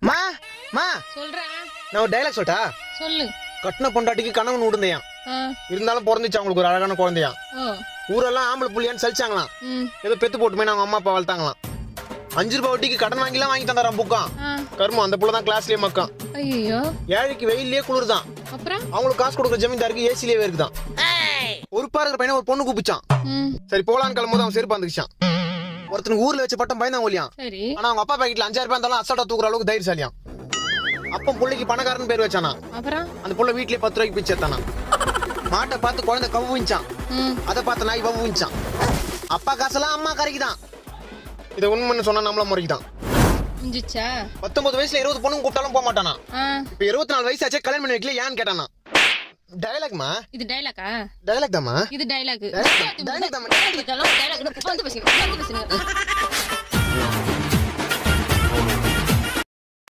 மா மா சொல்றேன். நான் ஒரு டைலாக் சொல்லிட்டா? சொல்லு. கட்டின பொண்டாட்டிக்கு கணவன் விடுந்தையான், இருந்தாலும் பிறந்துச்சு அவங்களுக்கு ஒரு அழகான குழந்தையான். ஊரெல்லாம் ஆம்பளை புள்ளியான்னு சலிச்சாங்களாம். ஏதோ பெத்து போட்டுமே அவங்க அம்மா அப்பா வளர்த்தாங்களாம். 5 ரூபாய் வட்டிக்கு கடன் வாங்கிலாம் வாங்கி தந்தாராம் புக்கான். கருமம் அந்த புள்ள தான் கிளாஸ்லயே மக்கான். ஐயோ, ஏழைக்கு வெயிலே குளிர்தான், அப்புறம் அவங்களுக்கு காசு கொடுக்குற ஜமீன்தாருக்கு ஏசிலேயே இருக்குதான். ஒரு பாருங்கிற பையனை ஒரு பொண்ணு கூப்பிச்சான். சரி போலான்னு கிளம்பும்போது அவன் செருப்பு வந்துச்சான். ஒருத்தனுக்கு ஊர்ல வச்ச பட்டம் பயந்தான் ஒலியான். சரி. ஆனா அவங்க அப்பா பாக்கெட்ல 5000 ரூபாய் இருந்தாலும் அசால்ட்டா தூக்குற அளவுக்கு தைரியசாலியான். அப்ப புள்ளைக்கு பணக்காரன் பேர் வச்சானா. அப்புறம் அந்த புள்ள வீட்லயே 10 ரூபாய்க்கு பிச்சை எடுத்தானா. மாட்டை பார்த்து குழந்தை கவுவிச்சான், அதை பார்த்து நாய் வவுவிச்சான். அப்பா காசெல்லாம் அம்மா கரைக்குதான். இதை உண்மைன்னு சொன்னா நம்மள முறைக்குதான். 19 வயசுல 20 பொண்ணுங்க கூப்பிட்டாலும் போக மாட்டானா. இப்ப 24 வயசு ஆச்சே கல்யாணம் பண்ணி வைக்கல ஏன்னு கேட்டானா. டயலாக்மா இது டைலாக்கா? டயலாக் தாமா இது டைலாக். டயலாக் தாமா. டைலாக் வந்து பேசுங்க.